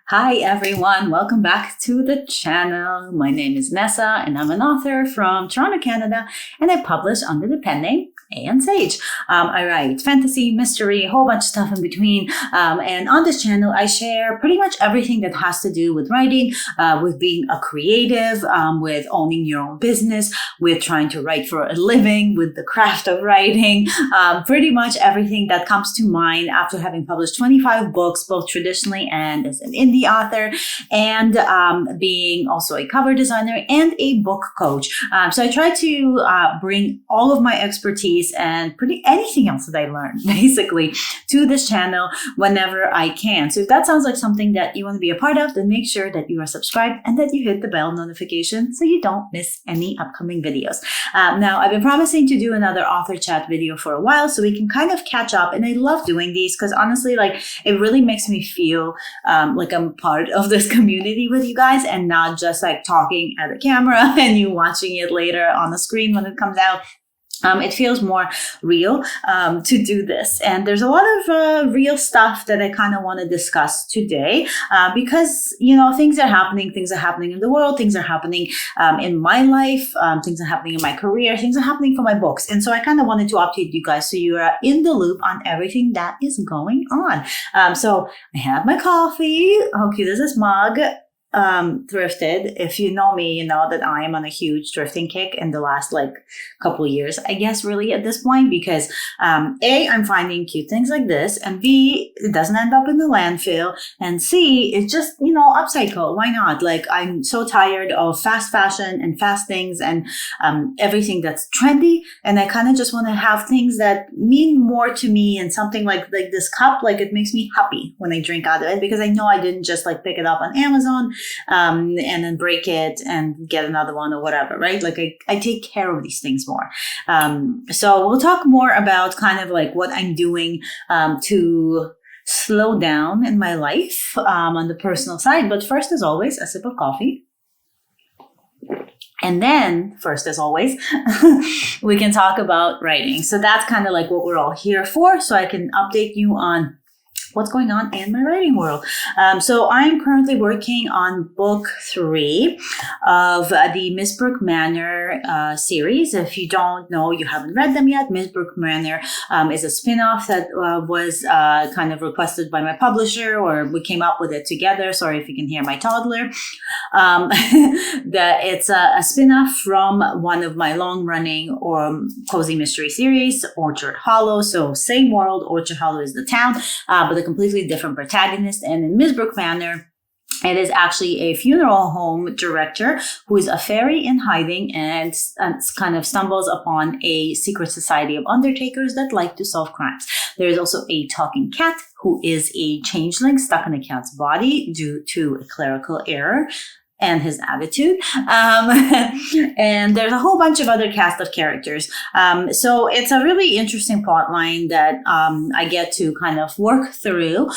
Hi everyone, welcome back to the channel. My name is Nessa and I'm an author from Toronto, Canada, and I publish under the pen name and Sage. I write fantasy, mystery, a whole bunch of stuff in between. And on this channel, I share pretty much everything that has to do with writing, with being a creative, with owning your own business, with trying to write for a living, with the craft of writing, pretty much everything that comes to mind after having published 25 books, both traditionally and as an indie author, and being also a cover designer and a book coach. So I try to bring all of my expertise and anything else that I learned basically to this channel whenever I can. So if that sounds like something that you want to be a part of, then make sure that you are subscribed and that you hit the bell notification so you don't miss any upcoming videos. Now, I've been promising to do another author chat video for a while so we can kind of catch up, and I love doing these because honestly, it really makes me feel like I'm part of this community with you guys and not just like talking at a camera and you watching it later on the screen when it comes out. It feels more real to do this. And there's a lot of real stuff that I kind of want to discuss today because, things are happening in the world, things are happening in my life, things are happening in my career, things are happening for my books. And so I kind of wanted to update you guys so you are in the loop on everything that is going on. So I have my coffee. How cute is this mug? Thrifted. If you know me, you know that I am on a huge thrifting kick in the last couple of years, I guess, really at this point, because A, I'm finding cute things like this, and B, it doesn't end up in the landfill, and C, it's just, upcycle. Why not? I'm so tired of fast fashion and fast things and everything that's trendy, and I kind of just want to have things that mean more to me, and something like this cup, it makes me happy when I drink out of it, because I know I didn't just pick it up on Amazon and then break it and get another one or whatever, right? I take care of these things more. So we'll talk more about kind of what I'm doing to slow down in my life on the personal side. But first, as always, a sip of coffee. And then, first, as always, we can talk about writing. So that's kind of what we're all here for, so I can update you on what's going on in my writing world. So I'm currently working on book 3 of the Miss Brooke Manor series. If you don't know, you haven't read them yet, Miss Brooke Manor is a spin-off that was kind of requested by my publisher, or we came up with it together. Sorry if you can hear my toddler. It's a spin-off from one of my long-running cozy mystery series, Orchard Hollow. So same world, Orchard Hollow is the town, but a completely different protagonist. And in Miss Brooke Manor, it is actually a funeral home director who is a fairy in hiding and kind of stumbles upon a secret society of undertakers that like to solve crimes. There is also a talking cat who is a changeling stuck in a cat's body due to a clerical error and his attitude. And there's a whole bunch of other cast of characters. So it's a really interesting plot line that I get to kind of work through.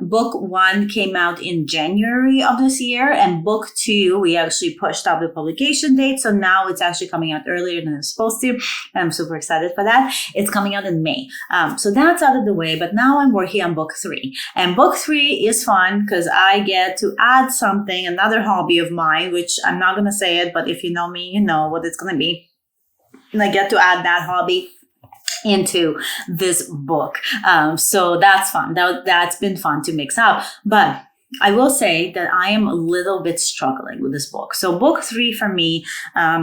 Book 1 came out in January of this year, and book 2, we actually pushed up the publication date. So now it's actually coming out earlier than it's supposed to. And I'm super excited for that. It's coming out in May. So that's out of the way, but now I'm working on book 3. And book 3 is fun because I get to add something, another hobby of mine, which I'm not going to say it, but if you know me, you know what it's going to be. And I get to add that hobby into this book. So that's fun. That's been fun to mix up. But I will say that I am a little bit struggling with this book. So book 3 for me, I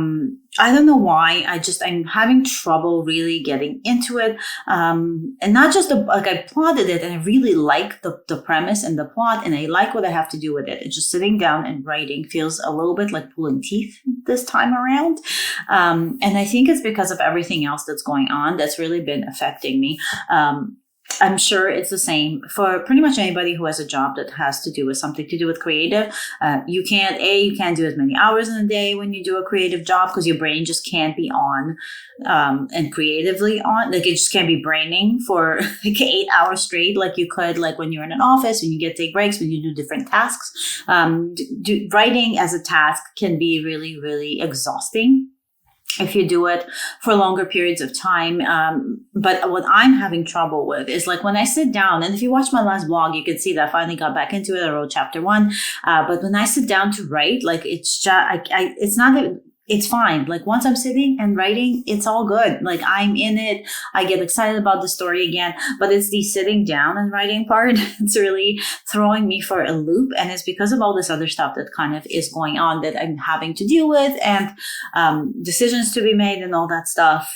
don't know why. I'm having trouble really getting into it. And not just I plotted it and I really like the premise and the plot, and I like what I have to do with it. It's just sitting down and writing feels a little bit like pulling teeth this time around. And I think it's because of everything else that's going on that's really been affecting me. I'm sure it's the same for pretty much anybody who has a job that has to do with something to do with creative. You can't do as many hours in a day when you do a creative job because your brain just can't be on and creatively on. It just can't be braining for 8 hours straight like you could when you're in an office, when you get take breaks, when you do different tasks. Writing as a task can be really, really exhausting. if you do it for longer periods of time. But what I'm having trouble with is like when I sit down, and if you watch my last blog, you can see that I finally got back into it. I wrote chapter 1. But when I sit down to write, like it's just, it's not that. It's fine. Like once I'm sitting and writing, it's all good. Like I'm in it. I get excited about the story again, but it's the sitting down and writing part. It's really throwing me for a loop. And it's because of all this other stuff that kind of is going on that I'm having to deal with, and decisions to be made and all that stuff.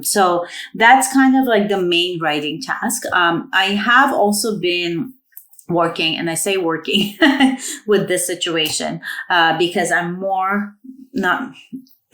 So that's kind of like the main writing task. I have also been working, and I say working with this situation because I'm more not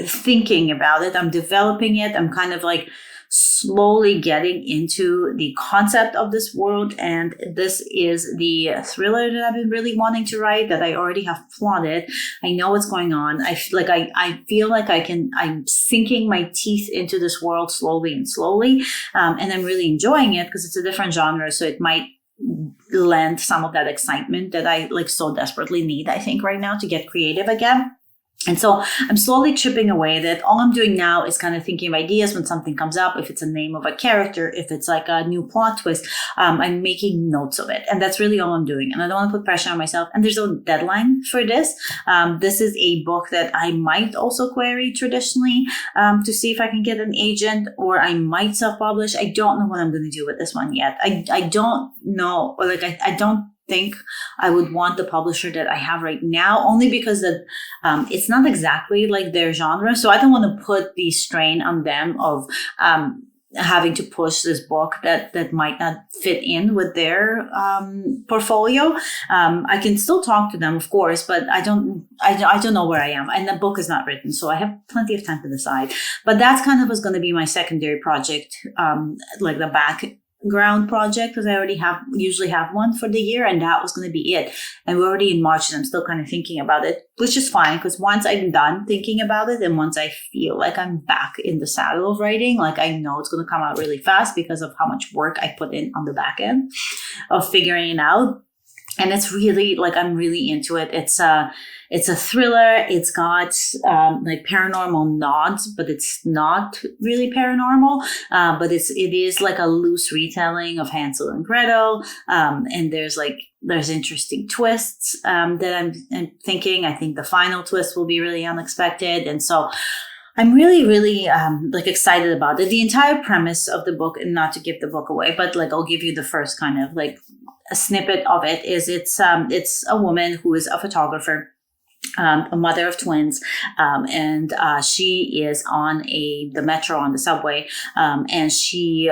thinking about it. I'm developing it. I'm kind of like slowly getting into the concept of this world. And this is the thriller that I've been really wanting to write, that I already have plotted. I know what's going on. I feel like I'm sinking my teeth into this world slowly and slowly. And I'm really enjoying it because it's a different genre. So it might lend some of that excitement that I like so desperately need, I think, right now to get creative again. And so I'm slowly chipping away that. All I'm doing now is kind of thinking of ideas when something comes up, if it's a name of a character, if it's like a new plot twist, I'm making notes of it. And that's really all I'm doing. And I don't want to put pressure on myself. And there's no deadline for this. This is a book that I might also query traditionally to see if I can get an agent, or I might self-publish. I don't know what I'm going to do with this one yet. I don't know, or like I don't think I would want the publisher that I have right now, only because that it's not exactly like their genre. So I don't want to put the strain on them of having to push this book that might not fit in with their portfolio. I can still talk to them, of course, but I don't know where I am, and the book is not written, so I have plenty of time to decide. But that's kind of what's going to be my secondary project, like the background project, because I usually have one for the year, and that was going to be it. And we're already in March, and I'm still kind of thinking about it, which is fine, because once I'm done thinking about it, and once I feel like I'm back in the saddle of writing, like I know it's going to come out really fast because of how much work I put in on the back end of figuring it out. And it's really like, I'm really into it. It's a thriller. It's got like paranormal nods, but it's not really paranormal. But it is like a loose retelling of Hansel and Gretel. And there's interesting twists that I'm thinking. I think the final twist will be really unexpected. And so I'm really, really like excited about it. The entire premise of the book, and not to give the book away, but like I'll give you the first kind of like a snippet of it, is it's a woman who is a photographer, a mother of twins, and she is on the metro, on the subway, and she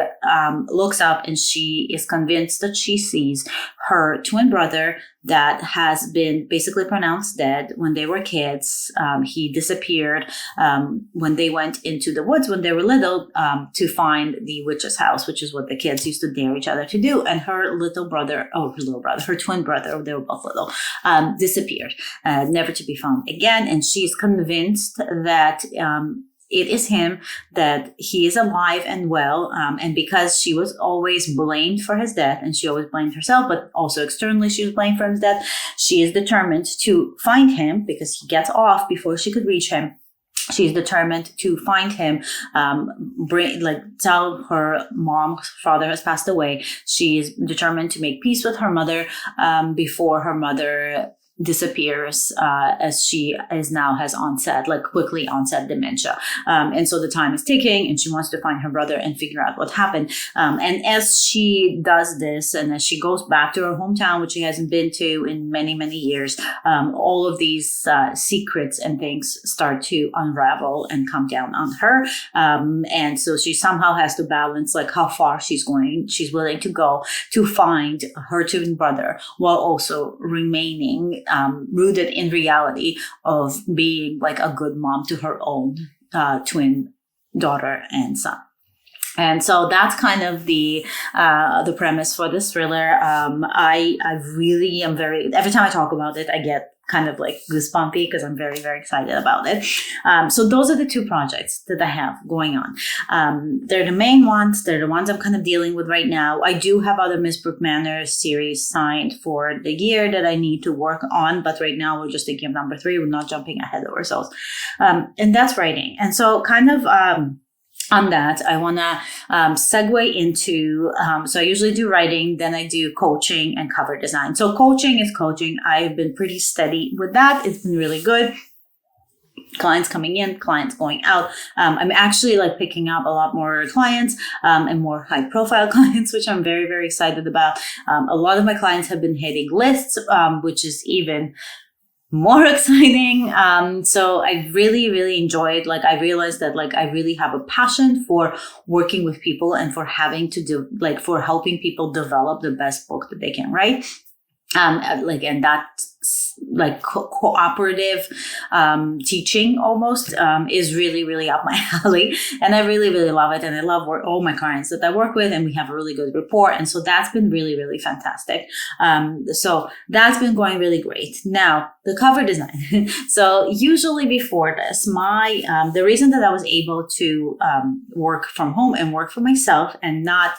looks up and she is convinced that she sees her twin brother that has been basically pronounced dead when they were kids. He disappeared when they went into the woods when they were little to find the witch's house, which is what the kids used to dare each other to do. And her her twin brother, they were both little, disappeared, never to be found again. And she's convinced that it is him, that he is alive and well. And because she was always blamed for his death, and she always blamed herself, but also externally she was blamed for his death, she is determined to find him because he gets off before she could reach him. She's determined to find him, tell her father has passed away. She is determined to make peace with her mother before her mother disappears, as she has quickly onset dementia. And so the time is ticking, and she wants to find her brother and figure out what happened. And as she does this, and as she goes back to her hometown, which she hasn't been to in many, many years, all of these secrets and things start to unravel and come down on her. And so she somehow has to balance like how far she's willing to go to find her twin brother, while also remaining rooted in reality of being like a good mom to her own twin daughter and son. And so that's kind of the premise for this thriller. I really am every time I talk about it, I get kind of like goosebumpy because I'm very, very excited about it. So those are the two projects that I have going on. They're the main ones. They're the ones I'm kind of dealing with right now. I do have other Miss Brooke Manor series signed for the year that I need to work on, but right now we're just thinking of number 3. We're not jumping ahead of ourselves. And that's writing. And so kind of on that, I want to segue into, so I usually do writing, then I do coaching and cover design. So coaching is coaching. I've been pretty steady with that. It's been really good. Clients coming in, clients going out. I'm actually like picking up a lot more clients and more high profile clients, which I'm very, very excited about. A lot of my clients have been hitting lists, which is even more exciting. So I really, really enjoyed, like, I realized that like I really have a passion for working with people and for having to do, like, for helping people develop the best book that they can write. And that's like cooperative teaching almost is really, really up my alley. And I really, really love it. And I love all my clients that I work with, and we have a really good rapport. And so that's been really, really fantastic. So that's been going really great. Now, the cover design. So usually before this, the reason that I was able to work from home and work for myself and not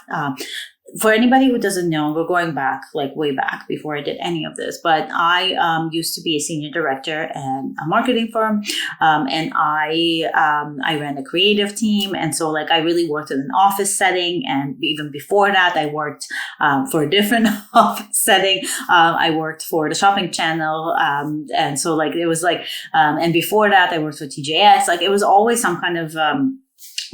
for anybody who doesn't know, we're going back, like way back before I did any of this, but I used to be a senior director at a marketing firm, and I ran a creative team. And so like I really worked in an office setting. And even before that, I worked for a different office setting. I worked for the shopping channel. And so like it was like, and before that, I worked for TJX. Like it was always some kind of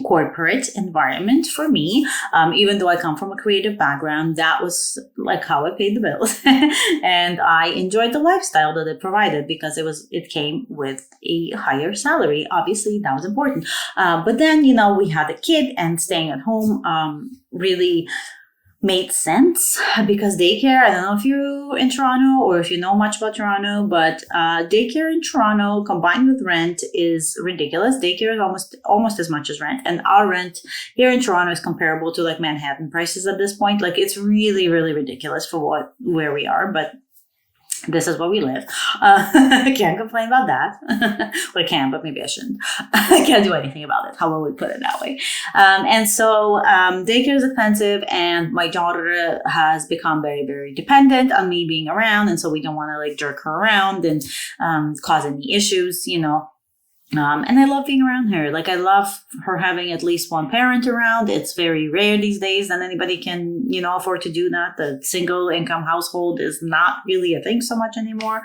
corporate environment for me. Even though I come from a creative background, that was like how I paid the bills. And I enjoyed the lifestyle that it provided because it came with a higher salary. Obviously, that was important. But then, we had a kid, and staying at home really made sense because daycare, I don't know if you're in Toronto or if you know much about Toronto, but daycare in Toronto combined with rent is ridiculous. Daycare is almost as much as rent. And our rent here in Toronto is comparable to like Manhattan prices at this point. Like it's really, really ridiculous for where we are, but this is where we live. I can't complain about that. Well, I can, but maybe I shouldn't. I can't do anything about it. How will we put it that way? And so daycare is expensive, and my daughter has become very, very dependent on me being around. And so we don't want to like jerk her around and cause any issues, and I love being around her. Like I love her having at least one parent around. It's very rare these days that anybody can, afford to do that. The single income household is not really a thing so much anymore.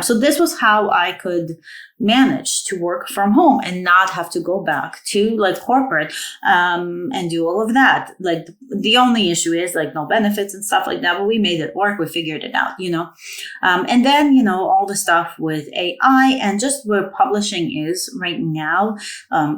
So this was how I could manage to work from home and not have to go back to like corporate and do all of that. Like the only issue is like no benefits and stuff like that, but we made it work. We figured it out, and then, all the stuff with AI and just where publishing is right now,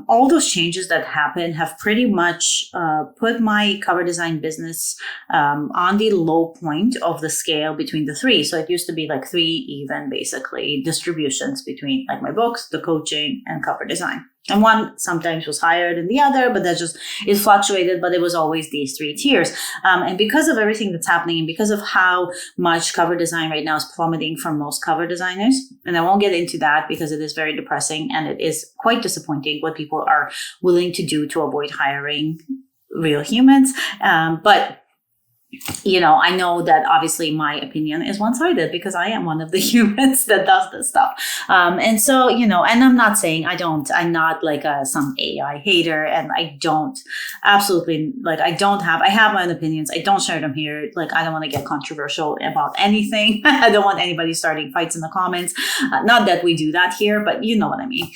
all those changes that happen have pretty much put my cover design business on the low point of the scale between the 3. So it used to be like 3 even basically distributions between like my books, the coaching, and cover design. And one sometimes was higher than the other, but it fluctuated, but it was always these 3 tiers. And because of everything that's happening and because of how much cover design right now is plummeting for most cover designers, and I won't get into that because it is very depressing and it is quite disappointing what people are willing to do to avoid hiring real humans. But I know that obviously my opinion is one-sided because I am one of the humans that does this stuff. And so, and I'm not saying I'm not like some AI hater, and I have my own opinions. I don't share them here. Like, I don't want to get controversial about anything. I don't want anybody starting fights in the comments. Not that we do that here, but you know what I mean.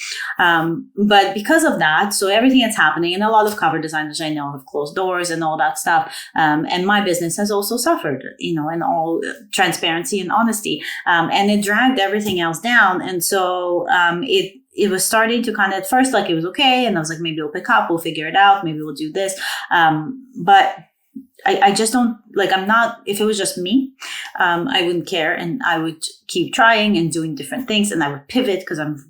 But because of that, so everything that's happening, and a lot of cover designers I know have closed doors and all that stuff. And my business has also suffered, in all transparency and honesty. And it dragged everything else down. And so it was starting to kind of, at first, like it was okay. And I was like, maybe we'll pick up, we'll figure it out. Maybe we'll do this. But I just don't, like, I'm not, if it was just me, I wouldn't care. And I would keep trying and doing different things. And I would pivot because I'm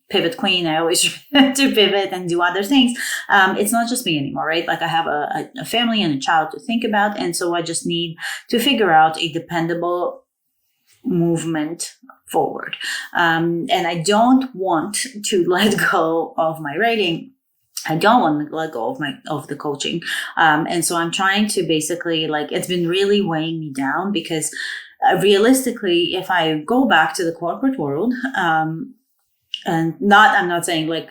pivot queen. I always try to pivot and do other things. It's not just me anymore, right? Like I have a family and a child to think about. And so I just need to figure out a dependable movement forward. And I don't want to let go of my writing. I don't want to let go of the coaching. And so I'm trying to basically, like, it's been really weighing me down because realistically, if I go back to the corporate world, and I'm not saying like,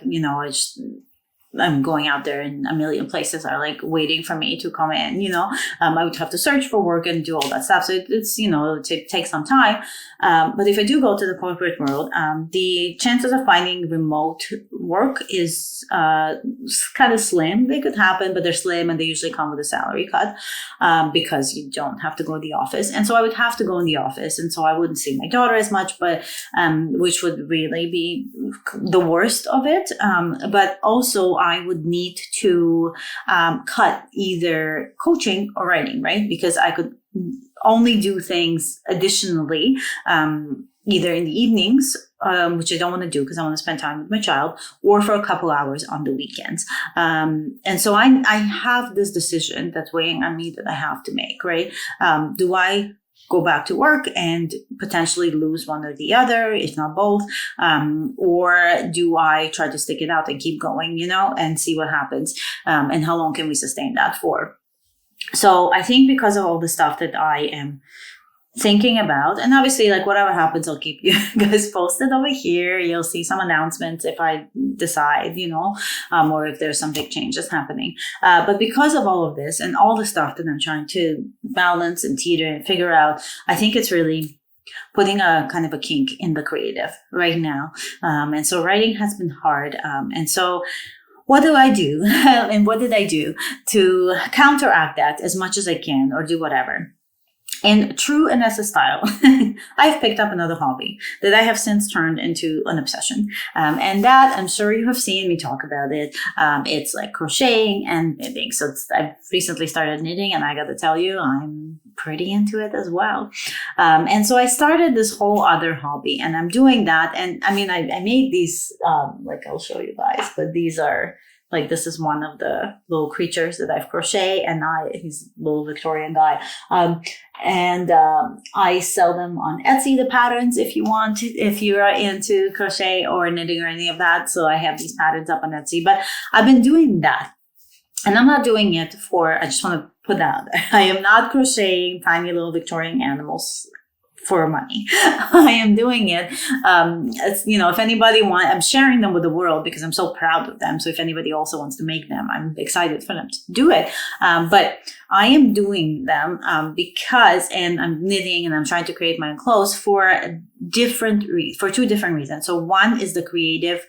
I'm going out there and a million places are like waiting for me to come in, I would have to search for work and do all that stuff. So it's, to take some time. But if I do go to the corporate world, the chances of finding remote work is kind of slim. They could happen, but they're slim and they usually come with a salary cut because you don't have to go to the office. And so I would have to go in the office. And so I wouldn't see my daughter as much, but which would really be the worst of it. But also I would need to cut either coaching or writing, right? Because I could only do things additionally, either in the evenings, which I don't want to do because I want to spend time with my child, or for a couple hours on the weekends. And so I have this decision that's weighing on me that I have to make, right? Do I go back to work and potentially lose one or the other, if not both? Or do I try to stick it out and keep going, and see what happens? And how long can we sustain that for? So I think because of all the stuff that I am thinking about, and obviously like whatever happens, I'll keep you guys posted over here. You'll see some announcements if I decide, or if there's some big changes happening. But because of all of this and all the stuff that I'm trying to balance and teeter and figure out, I think it's really putting a kind of a kink in the creative right now. And so writing has been hard. And so what do I do? And what did I do to counteract that as much as I can, or do whatever? In true Anessa style, I've picked up another hobby that I have since turned into an obsession. And that, I'm sure you have seen me talk about it. It's like crocheting and knitting. So I've recently started knitting, and I got to tell you, I'm pretty into it as well. And so I started this whole other hobby, and I'm doing that. And I mean, I made these, I'll show you guys, but these are, like, this is one of the little creatures that I've crocheted, and he's a little Victorian guy. I sell them on Etsy, the patterns, if you are into crochet or knitting or any of that. So I have these patterns up on Etsy, but I've been doing that. And I'm not doing it I just want to put that out there. I am not crocheting tiny little Victorian animals for money. I am doing it. If anybody I'm sharing them with the world because I'm so proud of them. So if anybody also wants to make them, I'm excited for them to do it. But I am doing them because I'm knitting and I'm trying to create my own clothes for two different reasons. So one is the creative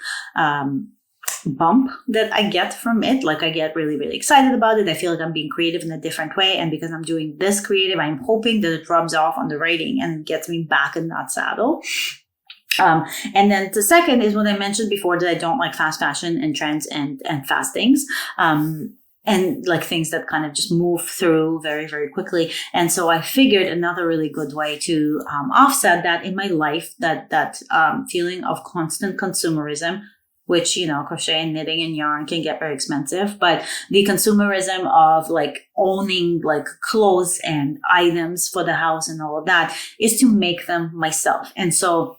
bump that I get from it. Like, I get really, really excited about it. I feel like I'm being creative in a different way. And because I'm doing this creative, I'm hoping that it rubs off on the writing and gets me back in that saddle. And then the second is what I mentioned before, that I don't like fast fashion and trends and fast things. And like things that kind of just move through very, very quickly. And so I figured another really good way to offset that in my life, that feeling of constant consumerism, which, crochet and knitting and yarn can get very expensive, but the consumerism of like owning like clothes and items for the house and all of that is to make them myself. And so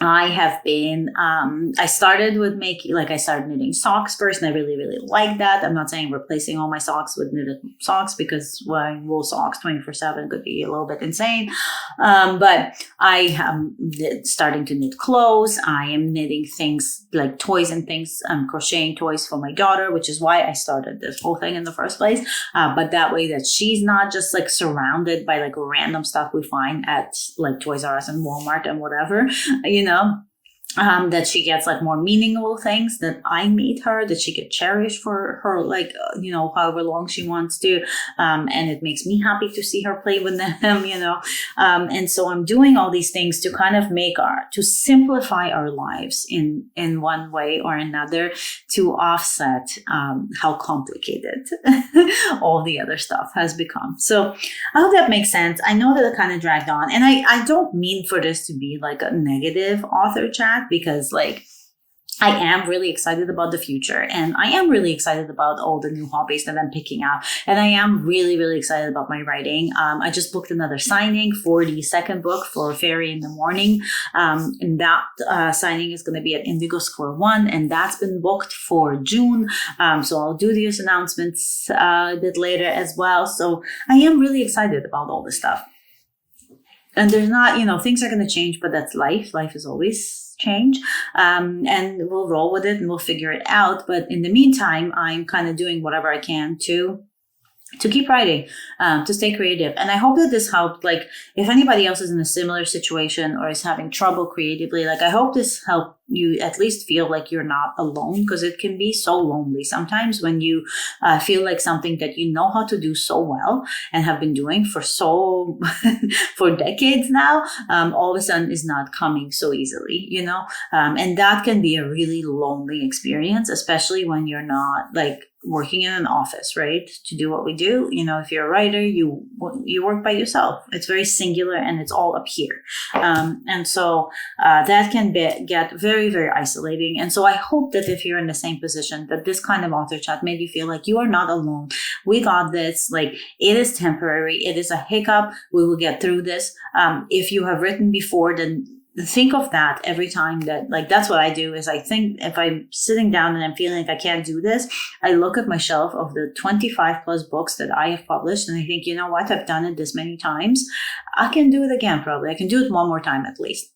I have been, I started knitting socks first, and I really, really like that. I'm not saying replacing all my socks with knitted socks, because wearing wool socks 24/7 could be a little bit insane. But I am starting to knit clothes. I am knitting things like toys and things. I'm crocheting toys for my daughter, which is why I started this whole thing in the first place. But that way that she's not just like surrounded by like random stuff we find at like Toys R Us and Walmart and whatever, that she gets like more meaningful things that I made her, that she could cherish for her, like, however long she wants to. And it makes me happy to see her play with them, and so I'm doing all these things to kind of to simplify our lives in one way or another, to offset how complicated all the other stuff has become. So I hope that makes sense. I know that it kind of dragged on, and I don't mean for this to be like a negative author chat, because like I am really excited about the future, and I am really excited about all the new hobbies that I'm picking up. And I am really, really excited about my writing. I just booked another signing for the second book for Fairy in the Morning. And that signing is going to be at Indigo Square 1, and that's been booked for June. So I'll do these announcements a bit later as well. So I am really excited about all this stuff. And there's not, things are going to change, but that's life. Life is always change. And we'll roll with it and we'll figure it out. But in the meantime, I'm kind of doing whatever I can to keep writing, to stay creative. And I hope that this helped. Like, if anybody else is in a similar situation or is having trouble creatively, like, I hope this helped you at least feel like you're not alone, because it can be so lonely sometimes when you feel like something that you know how to do so well and have been doing for for decades now, all of a sudden is not coming so easily, and that can be a really lonely experience, especially when you're not like working in an office, right? To do what we do, if you're a writer, you work by yourself. It's very singular and it's all up here. And so that can get very, very isolating. And so I hope that if you're in the same position, that this kind of author chat made you feel like you are not alone. We got this. Like, it is temporary. It is a hiccup. We will get through this. If you have written before, then think of that every time that, like, that's what I do. Is I think if I'm sitting down and I'm feeling like I can't do this, I look at my shelf of the 25 plus books that I have published, and I think, you know what, I've done it this many times. I can do it again. Probably I can do it one more time at least.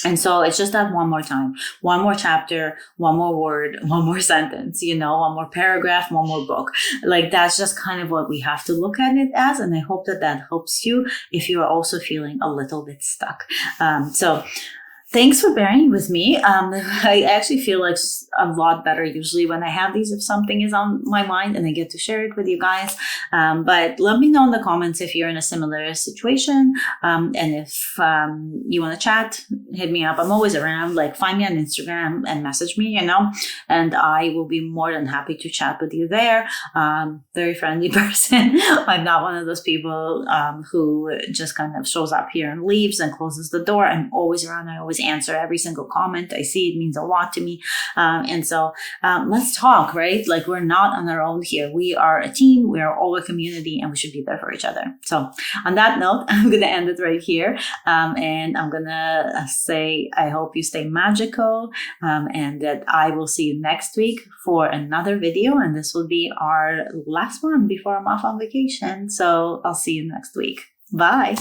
And so it's just that one more time, one more chapter, one more word, one more sentence, one more paragraph, one more book. Like, that's just kind of what we have to look at it as. And I hope that helps you if you are also feeling a little bit stuck. So thanks for bearing with me. I actually feel like a lot better usually when I have these, if something is on my mind and I get to share it with you guys. But let me know in the comments if you're in a similar situation. And if you want to chat, hit me up. I'm always around. Like, find me on Instagram and message me, and I will be more than happy to chat with you there. Very friendly person. I'm not one of those people who just kind of shows up here and leaves and closes the door. I'm always around. I always answer every single comment I see. It means a lot to me. And so let's talk, right? Like, we're not on our own here. We are a team. We are all a community, and we should be there for each other. So on that note, I'm going to end it right here. And I'm going to say, I hope you stay magical, and that I will see you next week for another video. And this will be our last one before I'm off on vacation. So I'll see you next week. Bye.